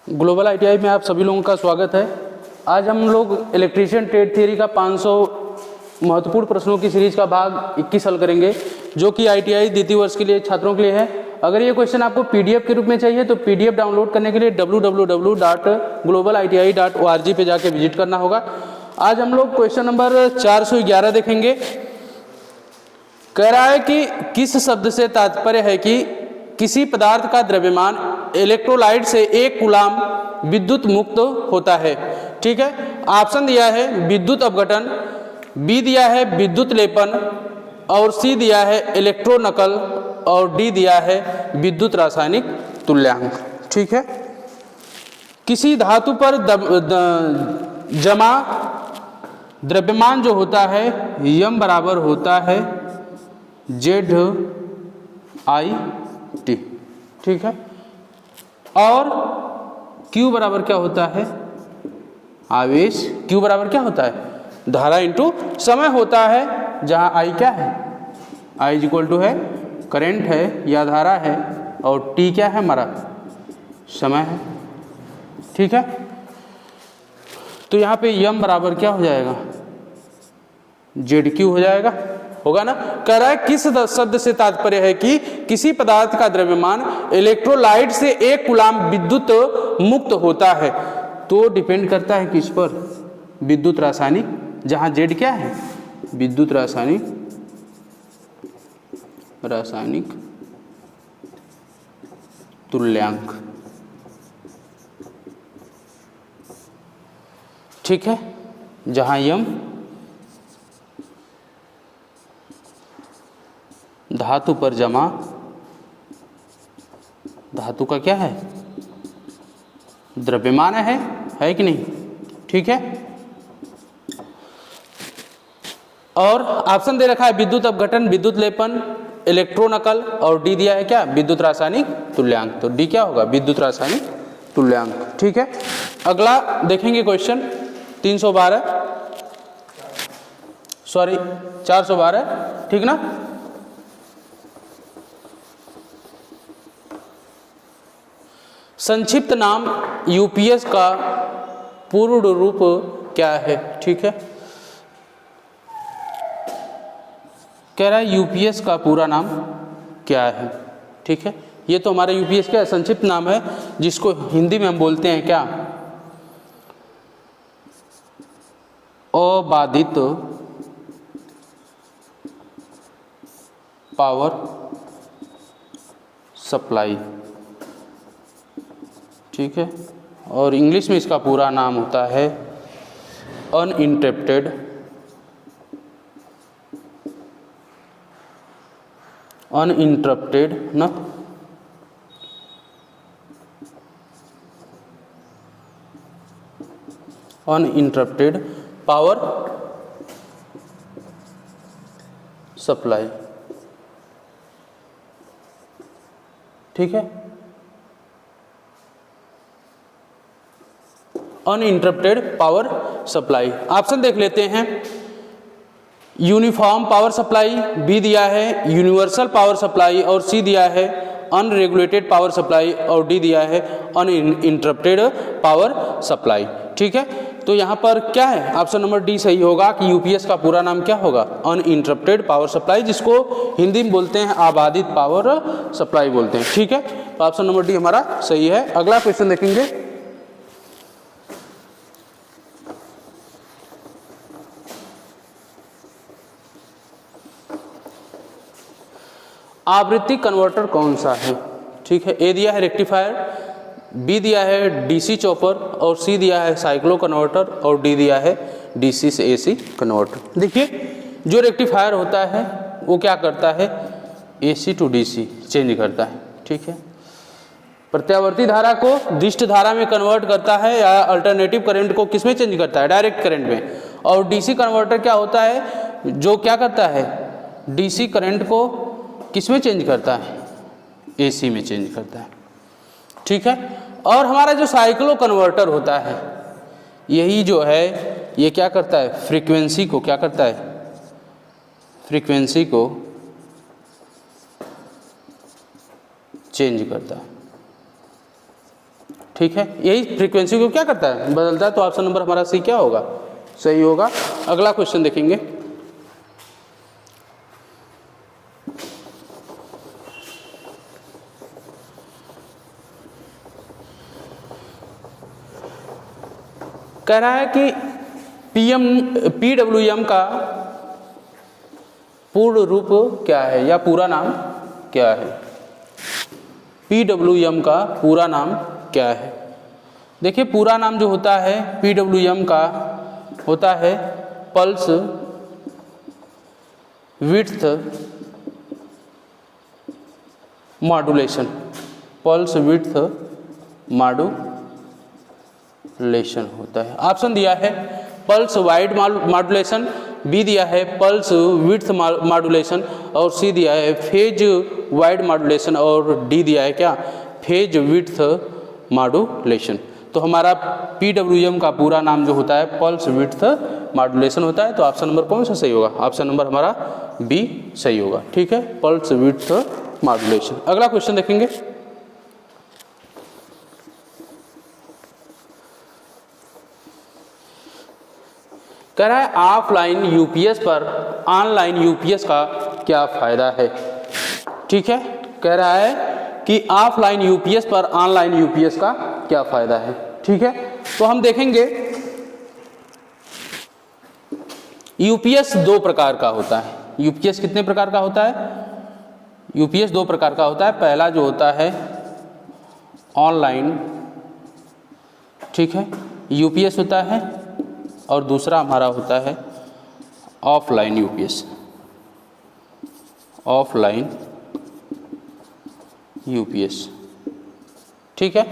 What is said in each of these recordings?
Global ITI में आप सभी लोगों का स्वागत है। आज हम लोग इलेक्ट्रीशियन ट्रेड थियरी का 500 महत्वपूर्ण प्रश्नों की सीरीज का भाग 21 हल करेंगे, जो कि आईटीआई द्वितीय वर्ष के लिए छात्रों के लिए है। अगर ये क्वेश्चन आपको पीडीएफ के रूप में चाहिए तो पीडीएफ डाउनलोड करने के लिए www.globaliti.org पे जाके विजिट करना होगा। आज हम लोग क्वेश्चन नंबर 411 देखेंगे। कह रहा है कि किस शब्द से तात्पर्य है कि किसी पदार्थ का द्रव्यमान इलेक्ट्रोलाइट से 1 कूलाम विद्युत मुक्त होता है। ठीक है, ऑप्शन दिया है विद्युत अपघटन, बी दिया है विद्युत लेपन, और सी दिया है इलेक्ट्रोनकल, और डी दिया है विद्युत रासायनिक तुल्यांक। ठीक है, किसी धातु पर जमा द्रव्यमान जो होता है यम बराबर होता है ZIT। ठीक है, और Q बराबर क्या होता है, आवेश। Q बराबर क्या होता है, धारा इंटू समय होता है, जहां I क्या है, I इक्वल टू है करंट है या धारा है, और T क्या है हमारा समय है। ठीक है, तो यहाँ पे यम बराबर क्या हो जाएगा, ZQ हो जाएगा, होगा ना। कह रहा है किस शब्द से तात्पर्य है कि किसी पदार्थ का द्रव्यमान इलेक्ट्रोलाइट से 1 कूलाम विद्युत मुक्त होता है। तो डिपेंड करता है किस पर, विद्युत रासायनिक, जहां Z क्या है, विद्युत रासायनिक तुल्यांक। ठीक है, जहां यम धातु पर जमा, धातु का क्या है, द्रव्यमान है कि नहीं। ठीक है, और ऑप्शन दे रखा है विद्युत अपघटन, विद्युत लेपन, इलेक्ट्रोनकल, और डी दिया है क्या, विद्युत रासायनिक तुल्यांक। तो डी क्या होगा, विद्युत रासायनिक तुल्यांक। ठीक है, अगला देखेंगे क्वेश्चन 412। ठीक ना। संक्षिप्त नाम यूपीएस का पूर्ण रूप क्या है। ठीक है, कह रहा है यूपीएस का पूरा नाम क्या है। ठीक है, ये तो हमारा यूपीएस का संक्षिप्त नाम है, जिसको हिंदी में हम बोलते हैं क्या, अबाधित पावर सप्लाई। ठीक है, और इंग्लिश में इसका पूरा नाम होता है अनइंटरप्टेड ना अनइंटरप्टेड पावर सप्लाई। ठीक है, अनइंटरप्टेड पावर सप्लाई। ऑप्शन देख लेते हैं, यूनिफॉर्म पावर सप्लाई, बी दिया है यूनिवर्सल पावर सप्लाई, और सी दिया है अनरेगुलेटेड पावर सप्लाई, और डी दिया है अनइंटरप्टेड पावर सप्लाई। ठीक है, तो यहाँ पर क्या है, ऑप्शन नंबर डी सही होगा कि यूपीएस का पूरा नाम क्या होगा, अनइंटरप्टेड पावर सप्लाई, जिसको हिंदी में बोलते हैं आबादित पावर सप्लाई बोलते हैं। ठीक है, तो ऑप्शन नंबर डी हमारा सही है। अगला क्वेश्चन देखेंगे, आवृत्ति कन्वर्टर कौन सा है। ठीक है, ए दिया है रेक्टिफायर, बी दिया है डीसी चॉपर, और सी दिया है साइक्लो कन्वर्टर, और डी दिया है डीसी से एसी कन्वर्टर। देखिए, जो रेक्टिफायर होता है वो क्या करता है, एसी टू डीसी चेंज करता है। ठीक है, प्रत्यावर्ती धारा को दिष्ट धारा में कन्वर्ट करता है, या अल्टरनेटिव करंट को किस में चेंज करता है, डायरेक्ट करंट में। और डीसी कन्वर्टर क्या होता है, जो क्या करता है, डीसी करंट को किस में चेंज करता है, एसी में चेंज करता है। ठीक है, और हमारा जो साइक्लो कन्वर्टर होता है, यही जो है ये क्या करता है, फ्रीक्वेंसी को क्या करता है, फ्रीक्वेंसी को चेंज करता है। ठीक है, यही फ्रीक्वेंसी को क्या करता है, बदलता है। तो ऑप्शन नंबर हमारा सी क्या होगा, सही होगा। अगला क्वेश्चन देखेंगे। कह रहा है कि PWM का पूर्ण रूप क्या है या पूरा नाम क्या है। PWM का पूरा नाम क्या है। देखिए पूरा नाम जो होता है PWM का होता है pulse width modulation, pulse width modulation होता है। ऑप्शन दिया है पल्स वाइड मॉड्यूलेशन, बी दिया है पल्स विड्थ मॉड्यूलेशन और सी दिया है फेज वाइड मॉड्यूलेशन और डी दिया है क्या, फेज विड्थ मॉड्यूलेशन। तो हमारा PWM का पूरा नाम जो होता है पल्स विड्थ मॉड्यूलेशन होता है। तो ऑप्शन नंबर कौन सा सही होगा, ऑप्शन नंबर हमारा बी सही होगा। ठीक है, पल्स विड्थ मॉड्यूलेशन। अगला क्वेश्चन देखेंगे। कह रहा है ऑफलाइन यूपीएस पर ऑनलाइन यूपीएस का क्या फायदा है। ठीक है, कह रहा है कि ऑफलाइन यूपीएस पर ऑनलाइन यूपीएस का क्या फायदा है। ठीक है, तो हम देखेंगे यूपीएस दो प्रकार का होता है। यूपीएस कितने प्रकार का होता है, यूपीएस दो प्रकार का होता है। पहला जो होता है ऑनलाइन, ठीक है, यूपीएस होता है और दूसरा हमारा होता है ऑफलाइन यूपीएस, ऑफलाइन यूपीएस। ठीक है,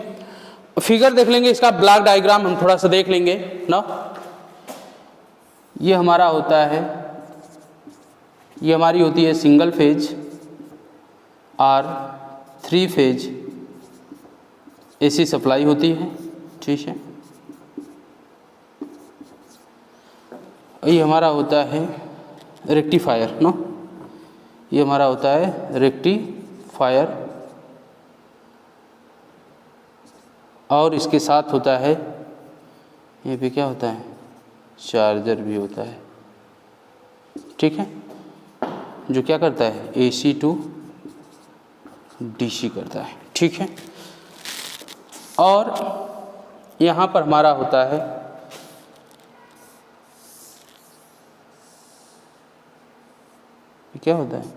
फिगर देख लेंगे, इसका ब्लॉक डायग्राम हम थोड़ा सा देख लेंगे ना। ये हमारा होता है, ये हमारी होती है सिंगल फेज और 3 फेज एसी सप्लाई होती है। ठीक है, ये हमारा होता है रेक्टिफायर नो, ये हमारा होता है रेक्टिफायर और इसके साथ होता है ये भी क्या होता है, चार्जर भी होता है। ठीक है, जो क्या करता है AC टू DC करता है। ठीक है, और यहाँ पर हमारा होता है क्या होता है,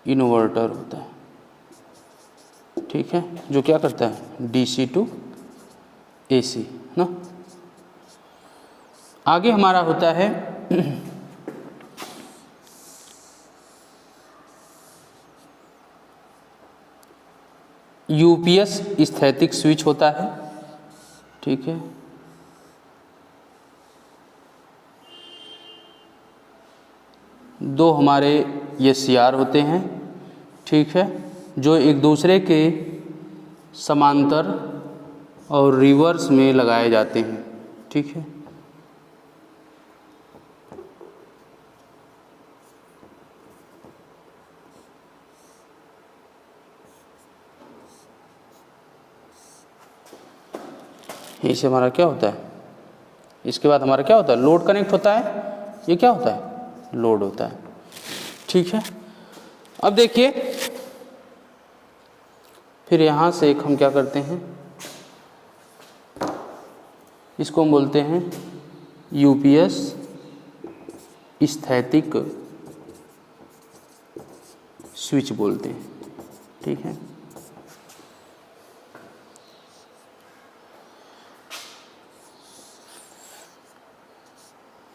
इन्वर्टर होता है। ठीक है, जो क्या करता है DC टू AC ना। आगे हमारा होता है यूपीएस स्थैतिक स्विच होता है। ठीक है, दो हमारे SCR होते हैं। ठीक है, जो एक दूसरे के समांतर और रिवर्स में लगाए जाते हैं। ठीक है, इससे हमारा क्या होता है, इसके बाद हमारा क्या होता है, लोड कनेक्ट होता है। ये क्या होता है, लोड होता है। ठीक है, अब देखिए फिर यहाँ से एक हम क्या करते हैं, इसको हम बोलते हैं यूपीएस स्थैतिक स्विच बोलते हैं। ठीक है,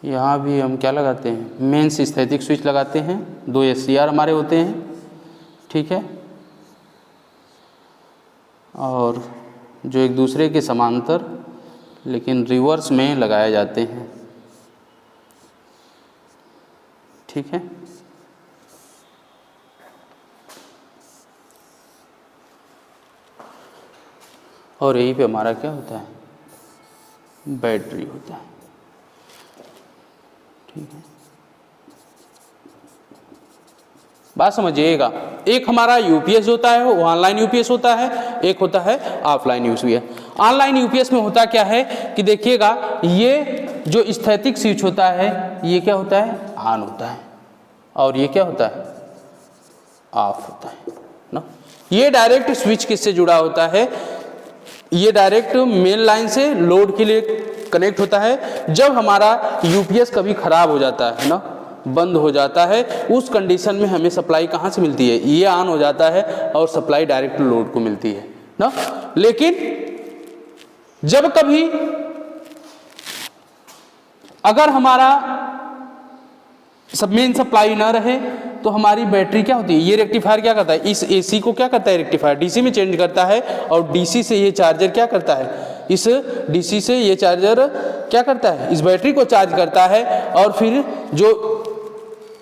यहाँ भी हम क्या लगाते हैं, मेंस स्थैतिक स्विच लगाते हैं। 2 SCR हमारे होते हैं। ठीक है, और जो एक दूसरे के समांतर लेकिन रिवर्स में लगाए जाते हैं। ठीक है, और यहीं पे हमारा क्या होता है, बैटरी होता है। ठीक है, बात समझिएगा। एक हमारा यूपीएस होता है वो ऑनलाइन यूपीएस होता है, एक होता है ऑफलाइन यूपीएस। ऑनलाइन यूपीएस में होता क्या है कि देखिएगा, ये जो स्थैतिक स्विच होता है ये क्या होता है, ऑन होता है, और ये क्या होता है, ऑफ होता है ना। ये डायरेक्ट स्विच किससे जुड़ा होता है, ये डायरेक्ट मेन लाइन से लोड के लिए कनेक्ट होता है। जब हमारा यूपीएस कभी खराब हो जाता है ना, बंद हो जाता है, उस कंडीशन में हमें सप्लाई कहाँ से मिलती है, ये ऑन हो जाता है और सप्लाई डायरेक्ट लोड को मिलती है ना। लेकिन जब कभी अगर हमारा मेन सप्लाई ना रहे तो हमारी बैटरी क्या होती है, ये रेक्टिफायर क्या करता है, इस एसी को क्या करता है रेक्टिफायर डीसी में चेंज करता है, और डीसी से ये चार्जर क्या करता है, इस डीसी से ये चार्जर क्या करता है, इस बैटरी को चार्ज करता है, और फिर जो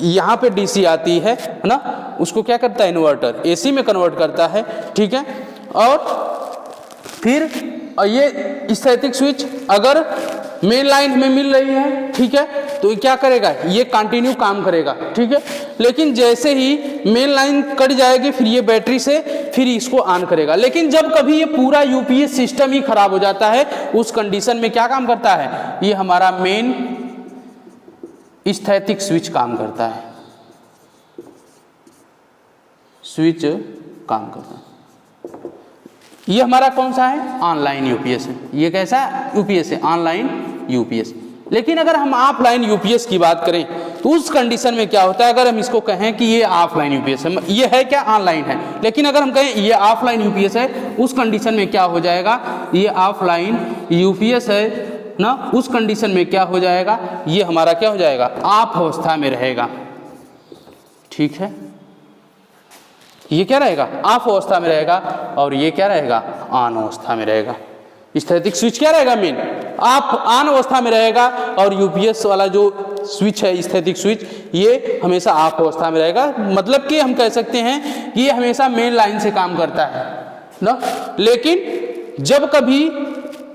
यहाँ पे डीसी आती है ना, उसको क्या करता है, इन्वर्टर एसी में कन्वर्ट करता है, ठीक है। और फिर ये स्थैतिक स्विच अगर मेन लाइन में मिल रही है, ठीक है, तो ये क्या करेगा, ये कंटिन्यू काम करेगा, ठीक है। लेकिन जैसे ही मेन लाइन कट जाएगी फिर ये बैटरी से फिर इसको ऑन करेगा। लेकिन जब कभी ये पूरा यूपीएस सिस्टम ही खराब हो जाता है, उस कंडीशन में क्या काम करता है, ये हमारा मेन स्थैतिक स्विच काम करता है, स्विच काम करता है। ये हमारा कौन सा है, ऑनलाइन यूपीएस है। ये कैसा यूपीएस है, ऑनलाइन यूपीएस। लेकिन अगर हम ऑफलाइन यूपीएस की बात करें तो उस कंडीशन में क्या होता है, अगर हम इसको कहें कि ये ऑफलाइन यूपीएस है, ये है क्या, ऑनलाइन है, लेकिन अगर हम कहें ये ऑफलाइन यूपीएस है, उस कंडीशन में क्या हो जाएगा, ये ऑफलाइन यूपीएस है ना, उस कंडीशन में क्या हो जाएगा, ये हमारा क्या हो जाएगा, ऑफ अवस्था में रहेगा, ठीक है। ये क्या रहेगा, ऑफ अवस्था में रहेगा, और ये क्या रहेगा, ऑन अवस्था में रहेगा। स्थैतिक स्विच क्या रहेगा, मेन ऑन अवस्था में रहेगा, और यूपीएस वाला जो स्विच है स्थैतिक स्विच, ये हमेशा ऑफ अवस्था में रहेगा। मतलब कि हम कह सकते हैं कि ये हमेशा मेन लाइन से काम करता है ना। लेकिन जब कभी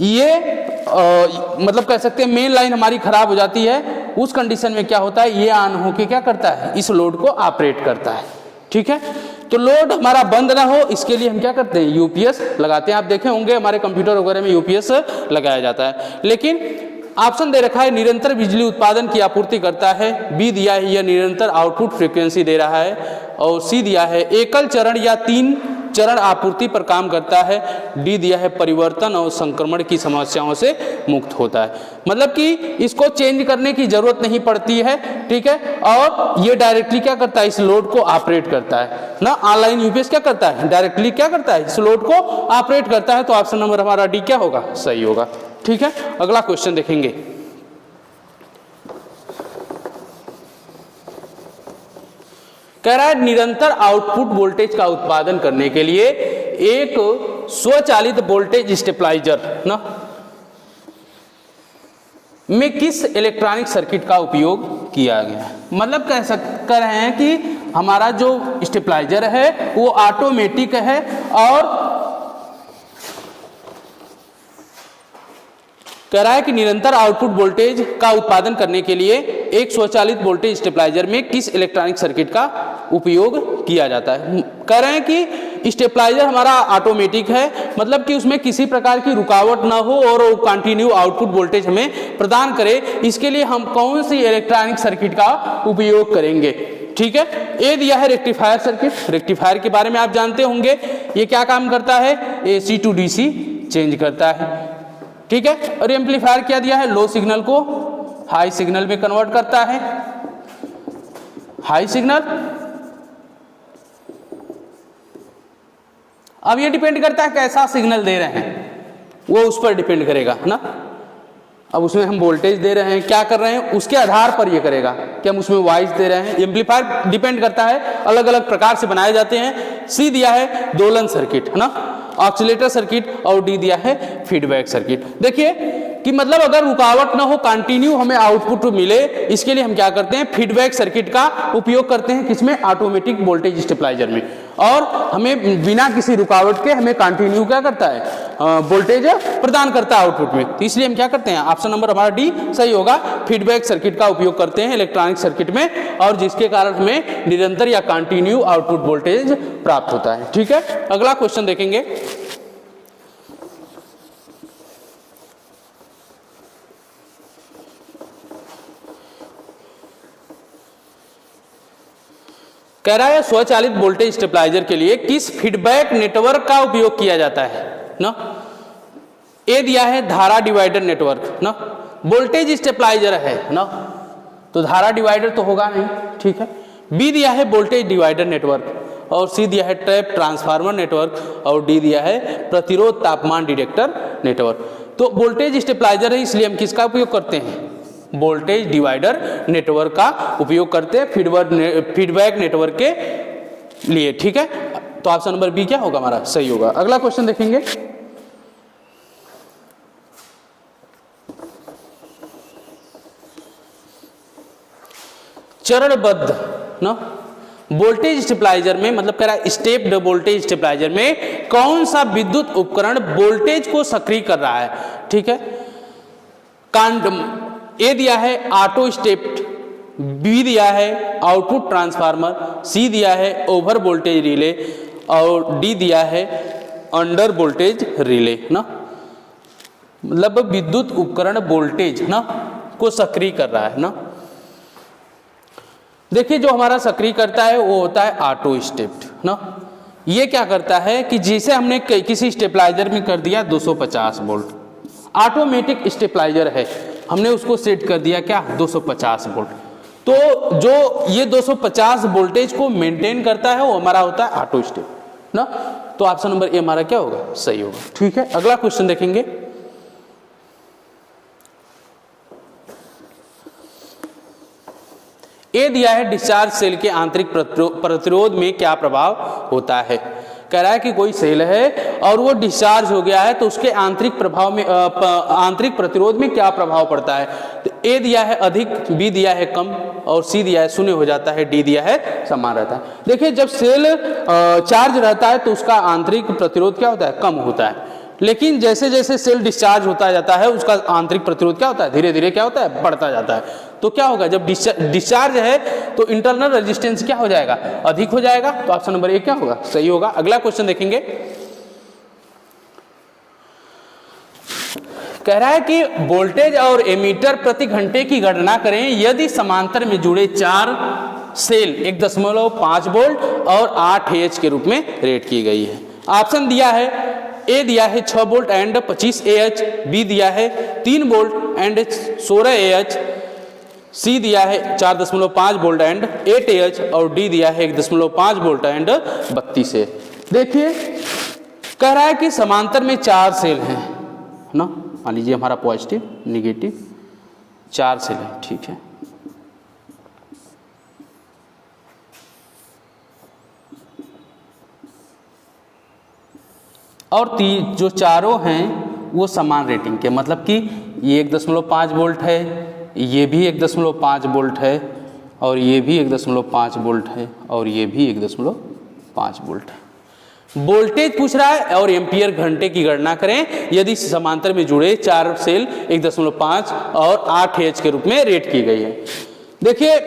ये मतलब कह सकते हैं मेन लाइन हमारी खराब हो जाती है, उस कंडीशन में क्या होता है, ये ऑन होके क्या करता है, इस लोड को ऑपरेट करता है, ठीक है। तो लोड हमारा बंद ना हो इसके लिए हम क्या करते हैं, यूपीएस लगाते हैं। आप देखे होंगे हमारे कंप्यूटर वगैरह में यूपीएस लगाया जाता है। लेकिन ऑप्शन दे रखा है निरंतर बिजली उत्पादन की आपूर्ति करता है, बी दिया है यह निरंतर आउटपुट फ्रीक्वेंसी दे रहा है, और सी दिया है एकल चरण या 3 चरण आपूर्ति पर काम करता है, डी दिया है परिवर्तन और संक्रमण की समस्याओं से मुक्त होता है। मतलब कि इसको चेंज करने की जरूरत नहीं पड़ती है, ठीक है, और ये डायरेक्टली क्या करता है, इस लोड को ऑपरेट करता है ना। ऑनलाइन यूपीएस क्या करता है, डायरेक्टली क्या करता है, इस लोड को ऑपरेट करता है। तो ऑप्शन नंबर हमारा डी क्या होगा, सही होगा, ठीक है। अगला क्वेश्चन देखेंगे। कह रहा है निरंतर आउटपुट वोल्टेज का उत्पादन करने के लिए एक स्वचालित वोल्टेज स्टेबलाइजर ना में किस इलेक्ट्रॉनिक सर्किट का उपयोग किया गया है। मतलब कह रहे हैं कि हमारा जो स्टेबलाइजर है वो ऑटोमेटिक है, और कह रहा है कि निरंतर आउटपुट वोल्टेज का उत्पादन करने के लिए एक स्वचालित वोल्टेज स्टेबलाइजर में किस इलेक्ट्रॉनिक सर्किट का उपयोग किया जाता है। कह रहे हैं कि स्टेबलाइजर हमारा ऑटोमेटिक है, मतलब कि उसमें किसी प्रकार की रुकावट ना हो और वो कंटिन्यू आउटपुट वोल्टेज हमें प्रदान करे। इसके लिए हम कौन सी इलेक्ट्रॉनिक सर्किट का उपयोग करेंगे, ठीक है। ए दिया है रेक्टिफायर सर्किट। रेक्टिफायर के बारे में आप जानते होंगे, ये क्या काम करता है, एसी टू डीसी चेंज करता है, ठीक है। और एम्पलीफायर क्या दिया है, लो सिग्नल को हाई सिग्नल में कन्वर्ट करता है। हाई सिग्नल, अब ये डिपेंड करता है कैसा सिग्नल दे रहे हैं, वो उस पर डिपेंड करेगा ना। अब उसमें हम वोल्टेज दे रहे हैं, क्या कर रहे हैं, उसके आधार पर ये करेगा कि हम उसमें वॉइस दे रहे हैं। एम्पलीफायर डिपेंड करता है, अलग अलग प्रकार से बनाए जाते हैं। सी दिया है दोलन सर्किट है ना, ऑक्सीलेटर सर्किट, और डी दिया है फीडबैक सर्किट। देखिए कि मतलब अगर रुकावट ना हो, कंटिन्यू हमें आउटपुट मिले, इसके लिए हम क्या करते हैं, फीडबैक सर्किट का उपयोग करते हैं। किसमें, ऑटोमेटिक वोल्टेज स्टेबलाइजर में। और हमें बिना किसी रुकावट के हमें कंटिन्यू क्या करता है, वोल्टेज प्रदान करता है आउटपुट में। तो इसलिए हम क्या करते हैं, ऑप्शन नंबर हमारा डी सही होगा, फीडबैक सर्किट का उपयोग करते हैं इलेक्ट्रॉनिक सर्किट में, और जिसके कारण हमें निरंतर या कंटिन्यू आउटपुट वोल्टेज प्राप्त होता है। ठीक है, अगला क्वेश्चन देखेंगे। कह रहा है स्वचालित वोल्टेज स्टेबलाइजर के लिए किस फीडबैक नेटवर्क का उपयोग किया जाता है ना। ए दिया है धारा डिवाइडर नेटवर्क ना, वोल्टेज स्टेबलाइजर है ना, तो धारा डिवाइडर तो होगा नहीं। ठीक है, बी दिया है वोल्टेज डिवाइडर नेटवर्क, और सी दिया है ट्रैप ट्रांसफार्मर नेटवर्क, और डी दिया है प्रतिरोध तापमान डिटेक्टर नेटवर्क। तो वोल्टेज स्टेबलाइजर है, इसलिए हम किसका उपयोग करते हैं, वोल्टेज डिवाइडर नेटवर्क का उपयोग करते हैं फीडबैक नेटवर्क के लिए। ठीक है, तो ऑप्शन नंबर बी क्या होगा हमारा, सही होगा। अगला क्वेश्चन देखेंगे। चरणबद्ध ना वोल्टेज स्टेबलाइजर में, मतलब कह रहा है स्टेप्ड वोल्टेज स्टेबलाइजर में कौन सा विद्युत उपकरण वोल्टेज को सक्रिय कर रहा है। ठीक है, ए दिया है ऑटो स्टेप्ड, बी दिया है आउटपुट ट्रांसफार्मर, सी दिया है ओवर वोल्टेज रिले, और डी दिया है अंडर वोल्टेज रिले ना, मतलब विद्युत उपकरण वोल्टेज ना को सक्रिय कर रहा है ना। देखिए जो हमारा सक्रिय करता है वो होता है ऑटो स्टेप्ड ना। ये क्या करता है कि जैसे हमने किसी स्टेबलाइजर में कर दिया 250 वोल्ट, ऑटोमेटिक स्टेबलाइजर है, हमने उसको सेट कर दिया क्या 250 वोल्ट, तो जो ये 250 वोल्टेज को मेंटेन करता है वो हमारा होता है ऑटो स्टेप ना। तो ऑप्शन नंबर ए हमारा क्या होगा, सही होगा। ठीक है, अगला क्वेश्चन देखेंगे। ए दिया है डिस्चार्ज सेल के आंतरिक प्रतिरोध में क्या प्रभाव होता है। कह रहा है कि कोई सेल है और वो डिस्चार्ज हो गया है तो उसके आंतरिक प्रभाव में आंतरिक प्रतिरोध में क्या प्रभाव पड़ता है। तो ए दिया है अधिक, बी दिया है कम, और सी दिया है शून्य हो जाता है, डी दिया है समान रहता है। देखिए जब सेल चार्ज रहता है तो उसका आंतरिक प्रतिरोध क्या होता है, कम होता है, लेकिन जैसे जैसे सेल डिस्चार्ज होता जाता है उसका आंतरिक प्रतिरोध क्या होता है, धीरे धीरे क्या होता है, बढ़ता जाता है। तो क्या होगा, जब डिस्चार्ज है तो इंटरनल रेजिस्टेंस क्या हो जाएगा, अधिक हो जाएगा। तो ऑप्शन नंबर ए क्या होगा, सही होगा। अगला क्वेश्चन देखेंगे। कह रहा है कि वोल्टेज और एमीटर प्रति घंटे की गणना करें यदि समांतर में जुड़े 4 सेल 1.5 वोल्ट और 8 एच के रूप में रेट की गई है। ऑप्शन दिया है, ए दिया है 6 वोल्ट एंड 25 AH, बी दिया है 3 वोल्ट एंड 16 AH, सी दिया है 4.5 वोल्ट एंड 8 AH, और डी दिया है 1.5 वोल्ट एंड 32 AH। देखिए कह रहा है कि समांतर में 4 सेल हैं ना, मान लीजिए हमारा पॉजिटिव निगेटिव 4 सेल है, ठीक है। और जो चारों हैं वो समान रेटिंग के, मतलब कि ये 1.5 वोल्ट है, ये भी 1.5 वोल्ट है, और ये भी 1.5 वोल्ट है, और ये भी 1.5 वोल्ट है। वोल्टेज पूछ रहा है और एम्पियर घंटे की गणना करें यदि समांतर में जुड़े 4 सेल 1.5 और 8 एच के रूप में रेट की गई है। देखिए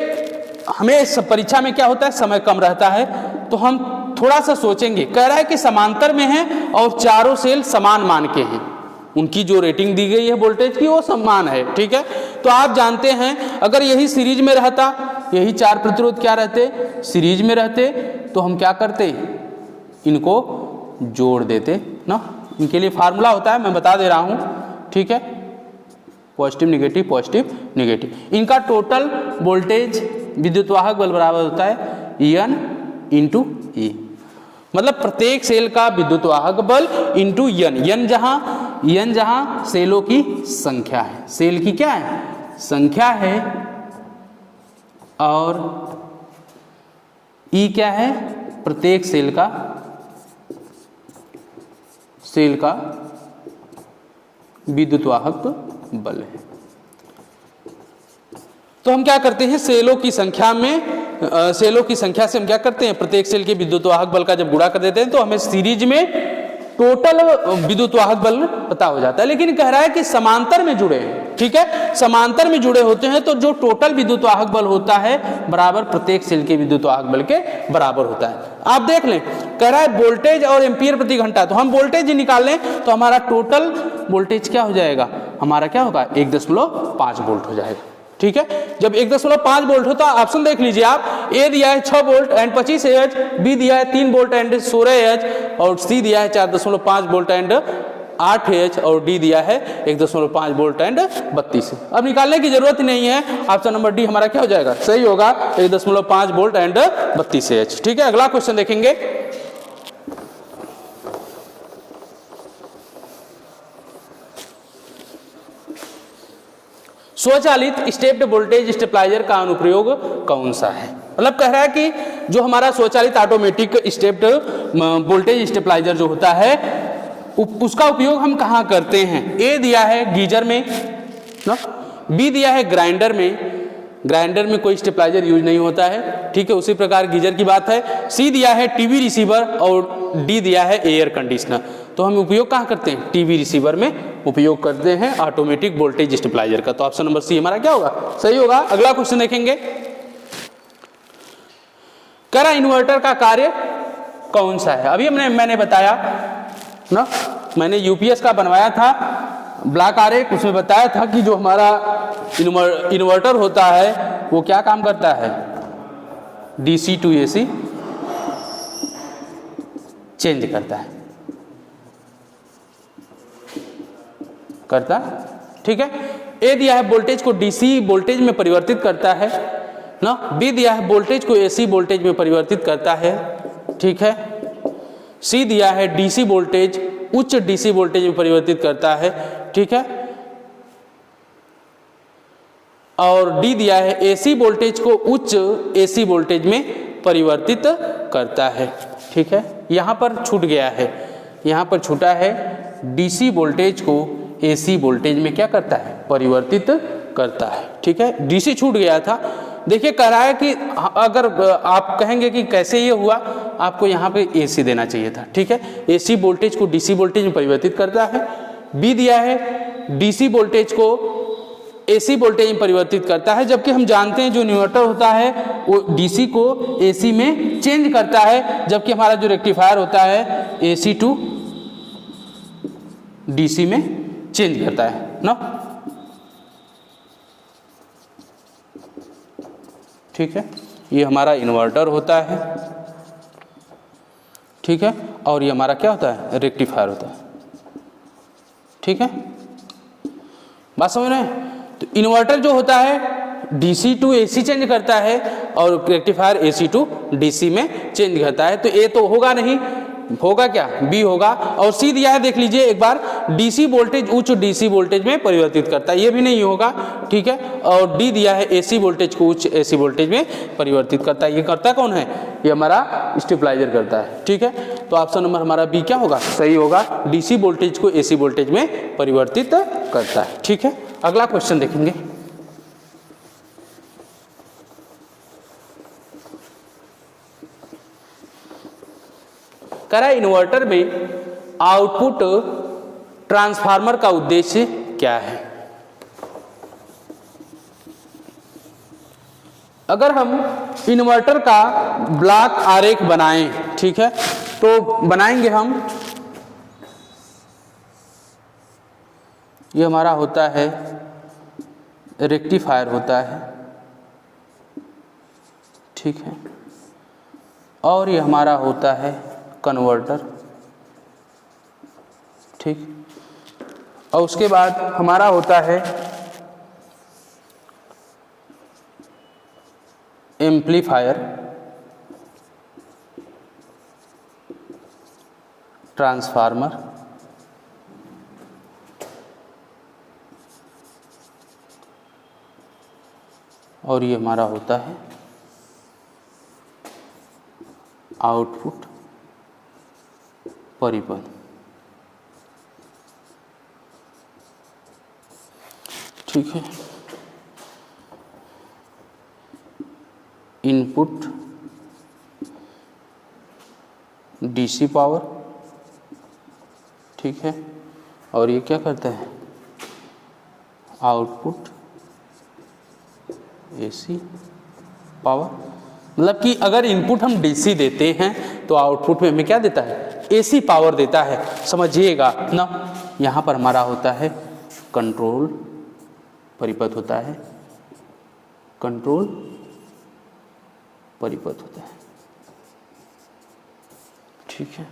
हमें परीक्षा में क्या होता है, समय कम रहता है तो हम थोड़ा सा सोचेंगे। कह रहा है कि समांतर में है और चारों सेल समान मान के हैं, उनकी जो रेटिंग दी गई है वोल्टेज की वो समान है, ठीक है। तो आप जानते हैं अगर यही सीरीज में रहता, यही 4 प्रतिरोध क्या रहते, सीरीज में रहते, तो हम क्या करते, इनको जोड़ देते ना। इनके लिए फार्मूला होता है, मैं बता दे रहा हूं, ठीक है, पॉजिटिव निगेटिव पॉजिटिव निगेटिव। इनका टोटल वोल्टेज विद्युत वाहक बल बराबर होता है N इंटू E, मतलब प्रत्येक सेल का विद्युत वाहक बल इंटू N जहां सेलों की संख्या है, सेल की क्या है, संख्या है, और E क्या है, प्रत्येक सेल का विद्युत वाहक बल है। तो हम क्या करते हैं, सेलों की संख्या से हम क्या करते हैं, प्रत्येक सेल के विद्युत वाहक बल का जब गुणा कर देते हैं तो हमें सीरीज में टोटल विद्युत वाहक बल पता हो जाता है। लेकिन कह रहा है कि समांतर में जुड़े हैं, ठीक है, समांतर में जुड़े होते हैं तो जो टोटल विद्युत वाहक बल होता है बराबर प्रत्येक सेल के विद्युत वाहक बल के बराबर होता है। आप देख लें, कह रहा है वोल्टेज और एम्पीयर प्रति घंटा, तो हम वोल्टेज निकाल लें तो हमारा टोटल वोल्टेज क्या हो जाएगा, हमारा क्या होगा 1.5 वोल्ट हो जाएगा। ठीक है, जब 1.5 वोल्ट होता है, ऑप्शन देख लीजिए आप, ए दिया है 6 वोल्ट एंड 25 एच, बी दिया है 3 वोल्ट एंड 16 एच, और सी दिया है 4.5 वोल्ट एंड 8 एच, और डी दिया है 1.5 वोल्ट एंड 32। अब निकालने की जरूरत नहीं है, ऑप्शन नंबर डी हमारा क्या हो जाएगा, सही होगा, 1.5 वोल्ट एंड 32 एच। ठीक है, अगला क्वेश्चन देखेंगे। स्वचालित स्टेप्ड वोल्टेज स्टेबलाइजर का अनुप्रयोग कौन सा है? मतलब कह रहा है कि जो हमारा स्वचालित ऑटोमेटिक स्टेप्ड वोल्टेज स्टेबलाइजर जो होता है उसका उपयोग हम कहाँ करते हैं? ए दिया है गीजर में ना, बी दिया है ग्राइंडर में कोई स्टेबलाइजर यूज नहीं होता है, ठीक है, उसी प्रकार गीजर की बात है, सी दिया है टीवी रिसीवर, और डी दिया है एयर कंडीशनर। तो हम उपयोग कहाँ करते हैं? टीवी रिसीवर में उपयोग करते हैं ऑटोमेटिक वोल्टेज स्टेबलाइजर का। तो ऑप्शन नंबर सी हमारा क्या होगा, सही होगा। अगला क्वेश्चन देखेंगे, करा इन्वर्टर का कार्य कौन सा है? अभी मैंने बताया ना, मैंने यूपीएस का बनवाया था ब्लॉक आरेख, उसमें बताया था कि जो हमारा इन्वर्टर होता है वो क्या काम करता है, डीसी टू एसी चेंज करता है, ठीक है। ए दिया है वोल्टेज को डीसी वोल्टेज में परिवर्तित करता है ना, बी दिया है वोल्टेज को एसी वोल्टेज में परिवर्तित करता है, ठीक है, सी दिया है डीसी वोल्टेज उच्च डीसी वोल्टेज में परिवर्तित करता है, ठीक है, और डी दिया है एसी वोल्टेज को उच्च एसी वोल्टेज में परिवर्तित करता है, ठीक है। यहाँ पर छूट गया है, यहाँ पर छूटा है डीसी वोल्टेज को एसी वोल्टेज में क्या करता है, परिवर्तित करता है, ठीक है, डीसी छूट गया था। देखिए कह रहा है कि अगर आप कहेंगे कि कैसे ये हुआ, आपको यहाँ पे एसी देना चाहिए था, ठीक है, एसी वोल्टेज को डीसी वोल्टेज में परिवर्तित करता है। बी दिया है डीसी वोल्टेज को एसी वोल्टेज में परिवर्तित करता है, जबकि हम जानते हैं जो इन्वर्टर होता है वो डीसी को एसी में चेंज करता है, जबकि हमारा जो रेक्टिफायर होता है एसी टू डीसी में चेंज करता है ना, ठीक है। ये हमारा इन्वर्टर होता है, ठीक है, और ये हमारा क्या होता है, रेक्टिफायर होता है, ठीक है, बात समझ रहे हैं। तो इन्वर्टर जो होता है डीसी टू एसी चेंज करता है और रेक्टिफायर एसी टू डीसी में चेंज करता है। तो ए तो होगा नहीं, होगा क्या, बी होगा। और सी दिया है, देख लीजिए एक बार, डीसी वोल्टेज उच्च डीसी वोल्टेज में परिवर्तित करता है, ये भी नहीं होगा, ठीक है। और डी दिया है एसी वोल्टेज को उच्च एसी वोल्टेज में परिवर्तित करता है, ये करता कौन है, ये हमारा स्टेबलाइजर करता है, ठीक है। तो ऑप्शन नंबर हमारा बी क्या होगा, सही होगा, डीसी वोल्टेज को एसी वोल्टेज में परिवर्तित करता है, ठीक है। अगला क्वेश्चन देखेंगे, कह रहा है इन्वर्टर में आउटपुट ट्रांसफार्मर का उद्देश्य क्या है? अगर हम इन्वर्टर का ब्लॉक आरेख बनाएं, ठीक है, तो बनाएंगे हम, ये हमारा होता है रेक्टिफायर होता है, ठीक है, और ये हमारा होता है कन्वर्टर, ठीक, और उसके बाद हमारा होता है एम्पलीफायर, ट्रांसफार्मर, और ये हमारा होता है आउटपुट परिपथ, ठीक है। इनपुट डीसी पावर, ठीक है, और ये क्या करता है, आउटपुट एसी पावर। मतलब कि अगर इनपुट हम डीसी देते हैं तो आउटपुट में हमें क्या देता है, एसी पावर देता है, समझिएगा ना। यहाँ पर हमारा होता है कंट्रोल परिपथ होता है, कंट्रोल परिपथ होता है, ठीक है।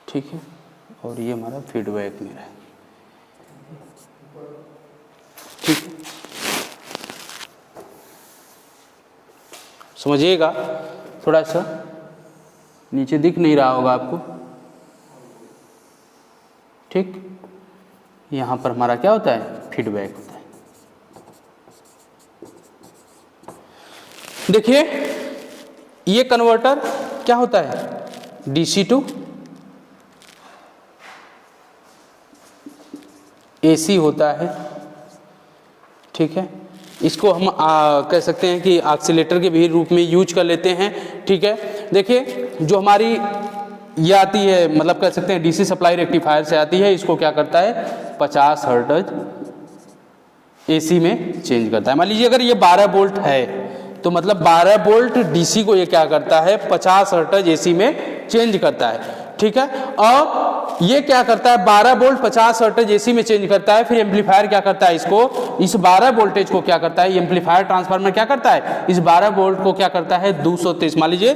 ठीक है, और ये हमारा फीडबैक मेरा है, ठीक है, समझिएगा। थोड़ा सा नीचे दिख नहीं रहा होगा आपको, ठीक। यहाँ पर हमारा क्या होता है, फीडबैक होता है। देखिए ये कन्वर्टर क्या होता है, डीसी टू एसी होता है, ठीक है। इसको हम कह सकते हैं कि ऑक्सीलेटर के भी रूप में यूज कर लेते हैं, ठीक है। देखिए जो हमारी ये आती है, मतलब कह सकते हैं डीसी सप्लाई रेक्टिफायर से आती है, इसको क्या करता है 50 हर्ट्ज एसी में चेंज करता है। मान लीजिए अगर ये 12 वोल्ट है तो मतलब 12 वोल्ट डीसी को ये क्या करता है 50 हर्ट्ज एसी में चेंज करता है, ठीक है। और ये क्या करता है 12 वोल्ट 50 हर्ट्ज एसी में चेंज करता है, फिर एम्पलीफायर क्या करता है इसको, इस 12 वोल्टेज को क्या करता है, एम्पलीफायर ट्रांसफार्मर क्या करता है, इस 12 वोल्ट को क्या करता है 223। मान लीजिए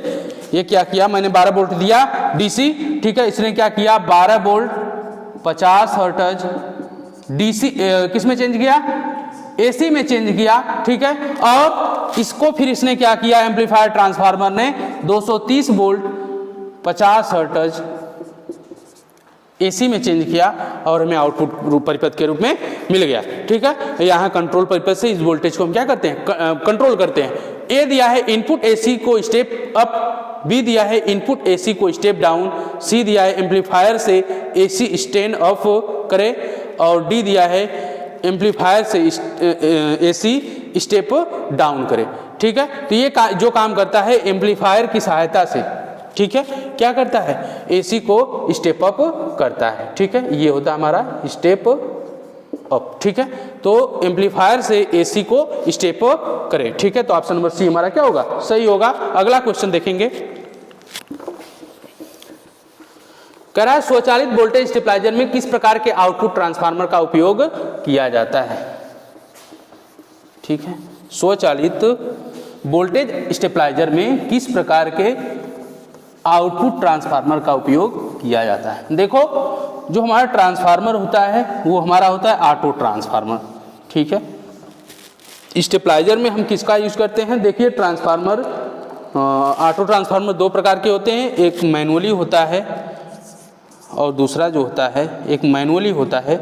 ये क्या किया, मैंने 12 वोल्ट दिया डीसी, ठीक है, इसने क्या किया 12 वोल्ट 50 हर्ट्ज डीसी किस में चेंज किया, एसी में चेंज किया, ठीक है। और इसको फिर इसने क्या किया, एम्पलीफायर ट्रांसफार्मर ने 230 वोल्ट 50 हर्ट्ज एसी में चेंज किया और हमें आउटपुट परिपथ के रूप में मिल गया, ठीक है। यहाँ कंट्रोल परिपथ से इस वोल्टेज को हम क्या करते हैं, कंट्रोल करते हैं। ए दिया है इनपुट एसी को स्टेप अप, बी दिया है इनपुट एसी को स्टेप डाउन, सी दिया है एम्पलीफायर से एसी स्टैंड ऑफ करे, और डी दिया है एम्पलीफायर से एसी स्टेप डाउन करे, ठीक है। तो ये जो काम करता है एम्पलीफायर की सहायता से, ठीक है, क्या करता है एसी को स्टेप अप करता है, ठीक है। ये होता है हमारा स्टेप अप, ठीक है। तो एम्पलीफायर से एसी को स्टेप अप करे, ठीक है। तो ऑप्शन नंबर सी हमारा क्या होगा, सही होगा। अगला क्वेश्चन देखेंगे, कह रहा है स्वचालित वोल्टेज स्टेबलाइजर में किस प्रकार के आउटपुट ट्रांसफार्मर का उपयोग किया जाता है, ठीक है। स्वचालित वोल्टेज स्टेबलाइजर में किस प्रकार के आउटपुट ट्रांसफार्मर का उपयोग किया जाता है। देखो जो हमारा ट्रांसफार्मर होता है वो हमारा होता है ऑटो ट्रांसफार्मर, ठीक है। स्टेबलाइजर में हम किसका यूज करते हैं, देखिए ट्रांसफार्मर ऑटो ट्रांसफार्मर दो प्रकार के होते हैं, एक मैनुअली होता है और दूसरा जो होता है एक मैनुअली होता है,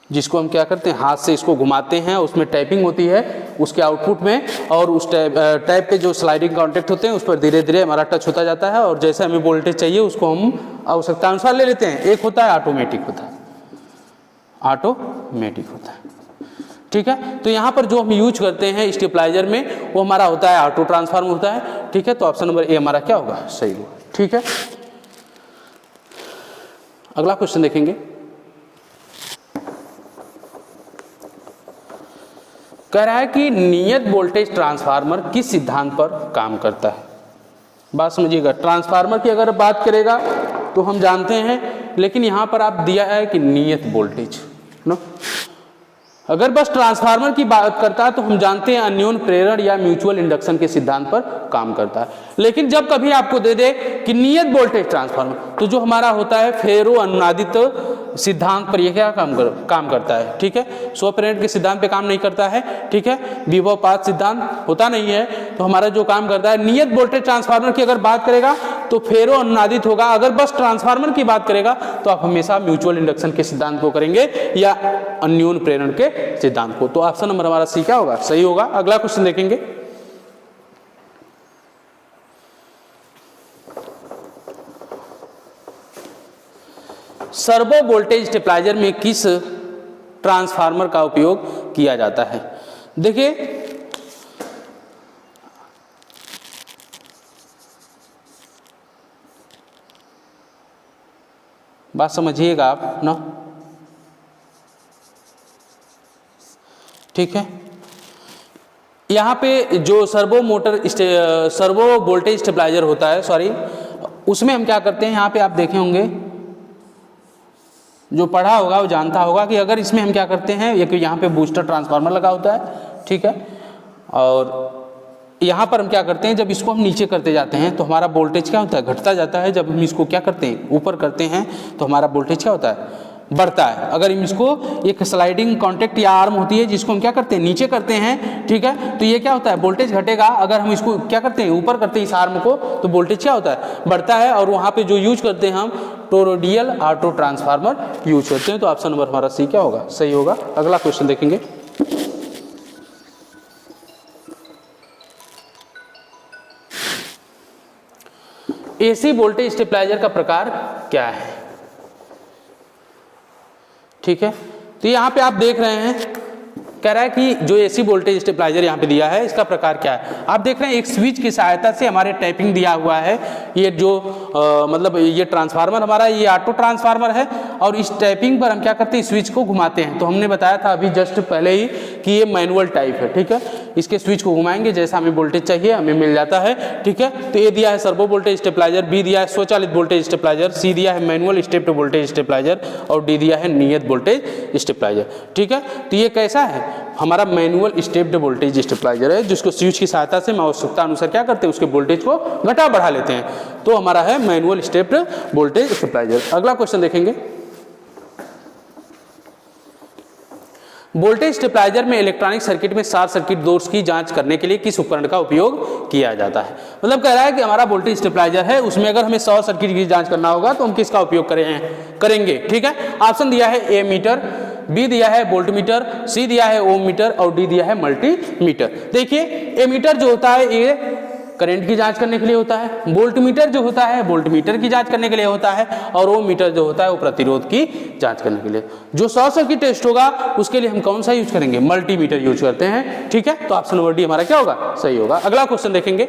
जिसको हम क्या करते हैं हाथ से इसको घुमाते हैं, उसमें टैपिंग होती है उसके आउटपुट में, और उस टैप पे जो स्लाइडिंग कॉन्टेक्ट होते हैं उस पर धीरे धीरे हमारा टच होता जाता है, और जैसे हमें वोल्टेज चाहिए उसको हम आवश्यकता अनुसार ले लेते हैं। एक होता है ऑटोमेटिक होता है, ऑटोमेटिक होता है, ठीक है। तो यहाँ पर जो हम यूज करते हैं स्टेबलाइजर में वो हमारा होता है ऑटो ट्रांसफार्मर होता है, ठीक है। तो ऑप्शन नंबर ए हमारा क्या होगा, सही होगा, ठीक है। अगला क्वेश्चन देखेंगे, कह रहा है कि नियत वोल्टेज ट्रांसफार्मर किस सिद्धांत पर काम करता है। बात समझिएगा, ट्रांसफार्मर की अगर बात करेगा तो हम जानते हैं, लेकिन यहां पर आप दिया है कि नियत वोल्टेज नो, अगर बस ट्रांसफार्मर की बात करता है तो हम जानते हैं अन्योन प्रेरण या म्यूचुअल इंडक्शन के सिद्धांत पर काम करता है। लेकिन जब कभी आपको दे दे कि नियत वोल्टेज ट्रांसफार्मर, तो जो हमारा होता है फेरो अनुनादित सिद्धांत पर यह क्या काम करता है, ठीक है। स्व प्रेरण के सिद्धांत पे काम नहीं करता है, ठीक है। विभवपात सिद्धांत होता नहीं है, तो हमारा जो काम करता है नियत वोल्टेज ट्रांसफार्मर की अगर बात करेगा तो फेरो अनुनादित होगा। अगर बस ट्रांसफार्मर की बात करेगा तो आप हमेशा म्यूचुअल इंडक्शन के सिद्धांत को करेंगे या अन्योन प्रेरण के सिद्धांत को। तो ऑप्शन नंबर हमारा सी क्या होगा, सही होगा। अगला क्वेश्चन देखेंगे, सर्वो वोल्टेज स्टेबलाइजर में किस ट्रांसफार्मर का उपयोग किया जाता है। देखिए बात समझिएगा आप ना, ठीक है। यहाँ पे जो सर्वो वोल्टेज स्टेबलाइजर होता है, सॉरी, उसमें हम क्या करते हैं, यहाँ पे आप देखे होंगे, जो पढ़ा होगा वो जानता होगा कि अगर इसमें हम क्या करते हैं, एक यहाँ पे बूस्टर ट्रांसफार्मर लगा होता है, ठीक है, और यहाँ पर हम क्या करते हैं, जब इसको हम नीचे करते जाते हैं तो हमारा वोल्टेज क्या होता है, घटता जाता है। जब हम इसको क्या करते हैं, ऊपर करते हैं तो हमारा वोल्टेज क्या होता है, बढ़ता है। अगर हम इसको एक स्लाइडिंग कॉन्टैक्ट या आर्म होती है जिसको हम क्या करते हैं, नीचे करते हैं, ठीक है, तो ये क्या होता है, वोल्टेज घटेगा। अगर हम इसको क्या करते हैं, ऊपर करते हैं इस आर्म को, तो वोल्टेज क्या होता है, बढ़ता है। और वहाँ पे जो यूज करते हैं हम टोरोडियल ऑटो ट्रांसफार्मर यूज करते हैं। तो ऑप्शन नंबर हमारा सी क्या होगा, सही होगा। अगला क्वेश्चन देखेंगे। एसी वोल्टेज स्टेबलाइजर का प्रकार क्या है, ठीक है। तो यहाँ पे आप देख रहे हैं, कह रहा है कि जो एसी वोल्टेज स्टेबलाइजर यहाँ पे दिया है इसका प्रकार क्या है। आप देख रहे हैं एक स्विच की सहायता से हमारे टैपिंग दिया हुआ है। ये जो मतलब ये ट्रांसफार्मर हमारा, ये ऑटो ट्रांसफार्मर है, और इस टैपिंग पर हम क्या करते हैं, स्विच को घुमाते हैं। तो हमने बताया था अभी जस्ट पहले ही कि ये मैनुअल टाइप है, ठीक है। इसके स्विच को घुमाएंगे, जैसा हमें वोल्टेज चाहिए हमें मिल जाता है, ठीक है। तो ए दिया है सर्वो वोल्टेज स्टेबलाइजर, बी दिया है स्वचालित वोल्टेज स्टेबलाइजर, सी दिया है मैनुअल स्टेप्ड वोल्टेज स्टेबलाइजर, और डी दिया है नियत वोल्टेज स्टेबलाइजर, ठीक है। तो ये कैसा है, हमारा मैनुअल स्टेप्ड वोल्टेज स्टेबलाइजर है, जिसको स्विच की सहायता से हम आवश्यकता अनुसार क्या करते हैं, उसके वोल्टेज को घटा बढ़ा लेते हैं। तो हमारा है मैनुअल स्टेप्ड वोल्टेज स्टेबलाइजर। अगला क्वेश्चन देखेंगे। वोल्टेज स्टेबलाइजर में इलेक्ट्रॉनिक सर्किट में शॉर्ट सर्किट दोष की जांच करने के लिए किस उपकरण का उपयोग किया जाता है। मतलब कह रहा है कि हमारा वोल्टेज स्टेबलाइजर है, उसमें अगर हमें शॉर्ट सर्किट की जांच करना होगा तो हम किसका उपयोग करेंगे, ठीक है। ऑप्शन दिया है ए मीटर, बी दिया है वोल्ट मीटर, सी दिया है ओम मीटर, और डी दिया है मल्टीमीटर। देखिए ए मीटर जो होता है ये करंट की जांच करने के लिए होता है, वोल्ट मीटर जो होता है वोल्ट मीटर की जांच करने के लिए होता है, और ओम मीटर जो होता है वो प्रतिरोध की जांच करने के लिए। जो शॉर्ट सर्किट टेस्ट होगा उसके लिए हम कौन सा यूज करेंगे, मल्टीमीटर यूज करते हैं, ठीक है। तो ऑप्शन नंबर डी हमारा क्या होगा, सही होगा। अगला क्वेश्चन देखेंगे।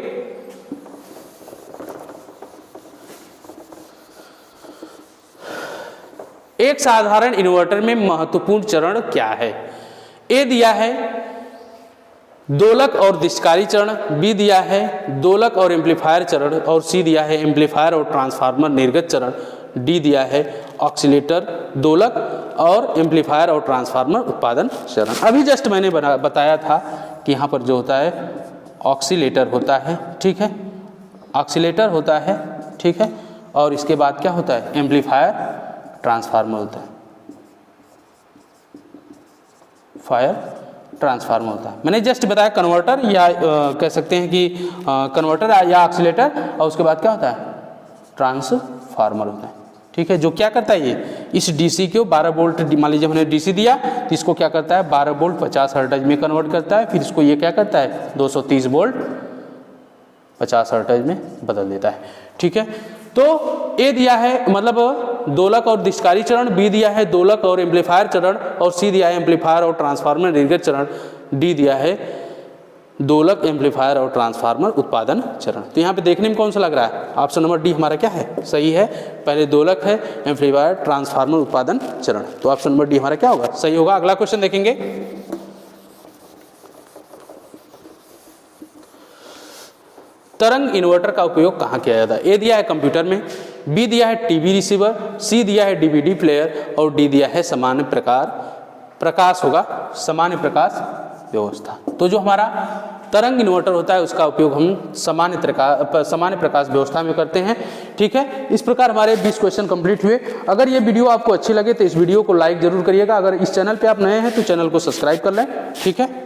एक साधारण इन्वर्टर में महत्वपूर्ण चरण क्या है। ए दिया है दोलक और दिशकारी चरण, बी दिया है दोलक और एम्पलीफायर चरण, और सी दिया है एम्पलीफायर और ट्रांसफार्मर निर्गत चरण, डी दिया है ऑक्सीलेटर, दोलक और एम्पलीफायर और ट्रांसफार्मर उत्पादन चरण। अभी जस्ट मैंने बताया था कि यहाँ पर जो होता है ऑक्सीलेटर होता है, ठीक है, ऑक्सीलेटर होता है, ठीक है, और इसके बाद क्या होता है, एम्पलीफायर ट्रांसफार्मर होता है, फायर ट्रांसफार्मर होता है। मैंने जस्ट बताया कन्वर्टर, या कह सकते हैं कि कन्वर्टर या ऑक्सीलेटर, और उसके बाद क्या होता है, ट्रांसफार्मर होता है, ठीक है। जो क्या करता है, ये इस डीसी को 12 वोल्ट, मान लीजिए हमने डीसी दिया तो इसको क्या करता है 12 वोल्ट 50 हर्ट्ज में कन्वर्ट करता है, फिर इसको ये क्या करता है 230 वोल्ट 50 हर्ट्ज में बदल देता है, ठीक है। तो ए दिया है मतलब दोलक और दिशकारी चरण, बी दिया है दोलक और एम्पलीफायर चरण, और सी दिया है एम्पलीफायर और ट्रांसफार्मर निर्गत चरण, डी दिया है दोलक एम्पलीफायर और ट्रांसफार्मर उत्पादन चरण। तो यहाँ पे देखने में कौन सा लग रहा है, ऑप्शन नंबर डी हमारा क्या है, सही है। पहले दोलक है, एम्पलीफायर, ट्रांसफार्मर उत्पादन चरण, तो ऑप्शन नंबर डी हमारा क्या होगा, सही होगा। अगला क्वेश्चन देखेंगे। तरंग इन्वर्टर का उपयोग कहाँ किया जाता है। ए दिया है कंप्यूटर में, बी दिया है टीवी रिसीवर, सी दिया है डीवीडी प्लेयर, और डी दिया है सामान्य प्रकाश होगा, सामान्य प्रकाश व्यवस्था। तो जो हमारा तरंग इन्वर्टर होता है उसका उपयोग हम सामान्य प्रकाश व्यवस्था में करते हैं, ठीक है। इस प्रकार हमारे 20 क्वेश्चन कंप्लीट हुए। अगर ये वीडियो आपको अच्छी लगे तो इस वीडियो को लाइक जरूर करिएगा। अगर इस चैनल पे आप नए हैं तो चैनल को सब्सक्राइब कर लें, ठीक है।